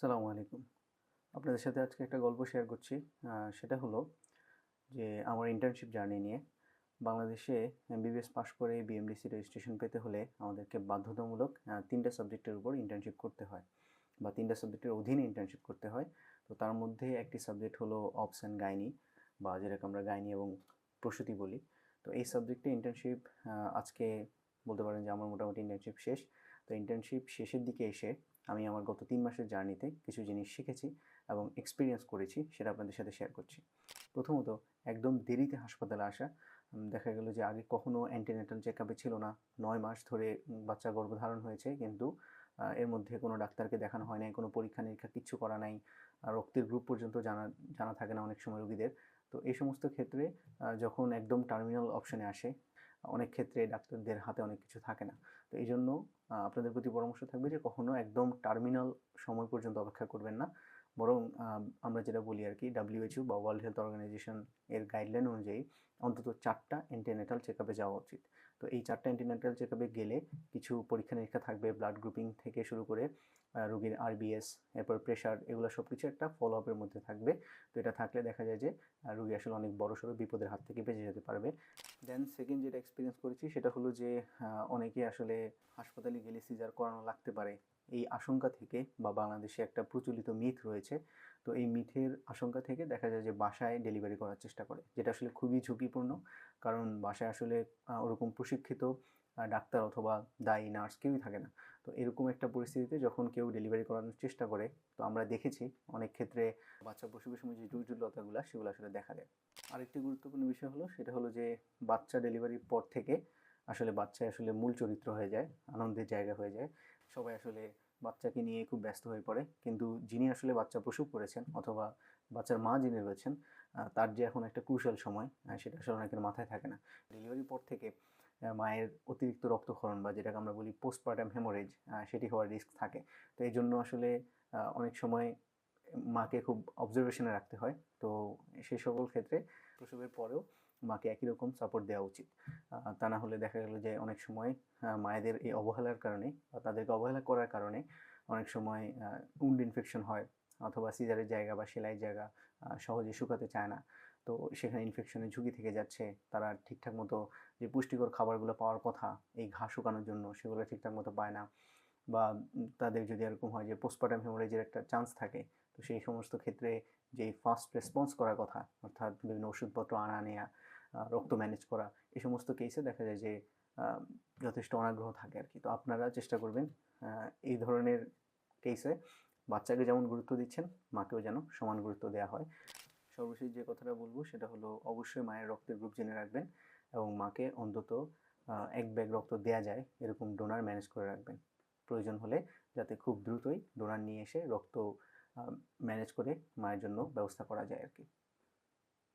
আসসালামু আলাইকুম। আপনাদের সাথে আজকে একটা গল্প শেয়ার করছি। সেটা হলো যে আমার ইন্টার্নশিপ জার্নি নিয়ে। বাংলাদেশে এমবিবিএস পাশ করে বিএমডিসি রেজিস্ট্রেশন পেতে হলে আমাদেরকে বাধ্যতামূলক ৩টা সাবজেক্টের উপর ইন্টার্নশিপ করতে হয় বা ৩টা সাবজেক্টের অধীনে ইন্টার্নশিপ করতে হয়। তো তার মধ্যে একটি সাবজেক্ট হলো অবস অ্যান্ড গাইনি বা যেটাকে আমরা গাইনি এবং প্রসূতি বলি। তো এই সাবজেক্টে ইন্টার্নশিপ আজকে বলতে পারেন যে আমার মোটামুটি ইন্টার্নশিপ শেষ। তো ইন্টার্নশিপ শেষের দিকে এসে আমি আমার গত ৩ মাসের জার্নিতে কিছু জিনিস শিখেছি এবং এক্সপেরিয়েন্স করেছি, সেটা আপনাদের সাথে শেয়ার করছি। প্রথমত, একদম দেরিতে হাসপাতালে আসা। দেখা গেল যে আগে কখনো অ্যান্টিনেটাল চেকআপে ছিল না। ৯ মাস ধরে বাচ্চা গর্ভধারণ হয়েছে, কিন্তু এর মধ্যে কোনো ডাক্তারকে দেখানো হয় নাই, কোনো পরীক্ষা-নিরীক্ষা কিচ্ছু করা নাই। রক্তের গ্রুপ পর্যন্ত জানা থাকে না অনেক সময় রোগীদের। তো এই সমস্ত ক্ষেত্রে যখন একদম টার্মিনাল অপশনে আসে, অনেক ক্ষেত্রে ডাক্তারদের হাতে অনেক কিছু থাকে না। তো এইজন্য আপনাদের প্রতি পরামর্শ থাকবে যে কখনো একদম টার্মিনাল সময় পর্যন্ত অপেক্ষা করবেন না। বরং আমরা যেটা বলি আরকি, WHO বা ওয়ার্ল্ড হেলথ অর্গানাইজেশন এর গাইডলাইন অনুযায়ী অন্তত ৪টা অ্যান্টিনেটাল চেকআপে যাওয়া উচিত। তো এই ৪টা অ্যান্টিনেটাল চেকআপে গেলে কিছু পরীক্ষা-নিরীক্ষা থাকবে, ব্লাড গ্রুপিং থেকে শুরু করে রোগীর RBS, এরপর প্রেশার, এগুলো সবকিছু একটা ফলো আপের মধ্যে থাকবে। তো এটা থাকলে দেখা যায় যে রোগী আসলে অনেক বড়সড় বিপদের হাত থেকে বেঁচে যেতে পারবে। দেন সেকেন্ড যেটা এক্সপেরিয়েন্স করেছি সেটা হলো যে অনেকেই আসলে হাসপাতালে গেলে সিজার করানো লাগতে পারে, এই আশঙ্কা থেকে, বা বাংলাদেশে একটা প্রচলিত মিথ রয়েছে। তো এই মিথের আশঙ্কা থেকে দেখা যায় যে বাসায় ডেলিভারি করার চেষ্টা করে, যেটা আসলে খুবই ঝুঁকিপূর্ণ। কারণ বাসায় আসলে ওরকম প্রশিক্ষিত ডাক্তার অথবা দায়ী নার্স কেউই থাকে না। তো এরকম একটা পরিস্থিতিতে যখন কেউ ডেলিভারি করানোর চেষ্টা করে, তো আমরা দেখেছি অনেক ক্ষেত্রে বাচ্চা প্রসবের সময় যে জটিলতাগুলো সেগুলো আসলে দেখা দেয়। আরেকটি গুরুত্বপূর্ণ বিষয় হলো সেটা হলো যে বাচ্চা ডেলিভারির পর থেকে আসলে বাচ্চা আসলে মূল চরিত্র হয়ে যায়, আনন্দের জায়গা হয়ে যায়। সবাই আসলে বাচ্চাকে নিয়ে খুব ব্যস্ত হয়ে পড়ে, কিন্তু যিনি আসলে বাচ্চা প্রসব করেছেন অথবা বাচ্চার মা যিনি রয়েছেন, তার যে এখন একটা ক্রুশাল সময়, সেটা আসলে অনেকের মাথায় থাকে না। ডেলিভারির পর থেকে মায়ের অতিরিক্ত রক্তক্ষরণ বা যেটাকে আমরা বলি পোস্টপার্টাম হেমোরেজ, সেটি হওয়ার রিস্ক থাকে। তো এই জন্য আসলে অনেক সময় মাকে খুব অবজারভেশনে রাখতে হয়। তো সেই সকল ক্ষেত্রে প্রসবের পরেও মাকে একই রকম সাপোর্ট দেওয়া উচিত। তা না হলে দেখা গেল যে অনেক সময় মায়েদের এই অবহেলার কারণে বা তাদেরকে অবহেলা করার কারণে অনেক সময় উন্ড ইনফেকশন হয়, অথবা সিজারের জায়গা বা সেলাইয়ের জায়গা সহজে শুকাতে চায় না। তো সেখানে ইনফেকশনের ঝুঁকি থেকে যাচ্ছে। তারা ঠিকঠাক মতো যে পুষ্টিকর খাবারগুলো পাওয়ার কথা এই ঘা শুকানোর জন্য, সেগুলো ঠিকঠাক মতো পায় না। বা তাদের যদি এরকম হয় যে পোস্টপার্টাম হেমোরেজের একটা চান্স থাকে, তো সেই সমস্ত ক্ষেত্রে যেই ফাস্ট রেসপন্স করার কথা, অর্থাৎ বিভিন্ন ওষুধপত্র আনা নেয়া, রক্ত ম্যানেজ করা, এই সমস্ত কেসে দেখা যায় যে যথেষ্ট অনাগ্রহ থাকে আর কি। তো আপনারা চেষ্টা করবেন এই ধরনের কেসে বাচ্চাকে যেমন গুরুত্ব দিচ্ছেন, মাকেও যেন সমান গুরুত্ব দেওয়া হয়। সর্বশেষ যে কথাটা বলবো সেটা হলো অবশ্যই মায়ের রক্তের গ্রুপ জেনে রাখবেন এবং মাকে অন্তত ১ ব্যাগ রক্ত দেয়া যায় এরকম ডোনার ম্যানেজ করে রাখবেন। প্রয়োজন হলে যাতে খুব দ্রুতই ডোনার নিয়ে এসে রক্ত ম্যানেজ করে মায়ের জন্য ব্যবস্থা করা যায় আর কি।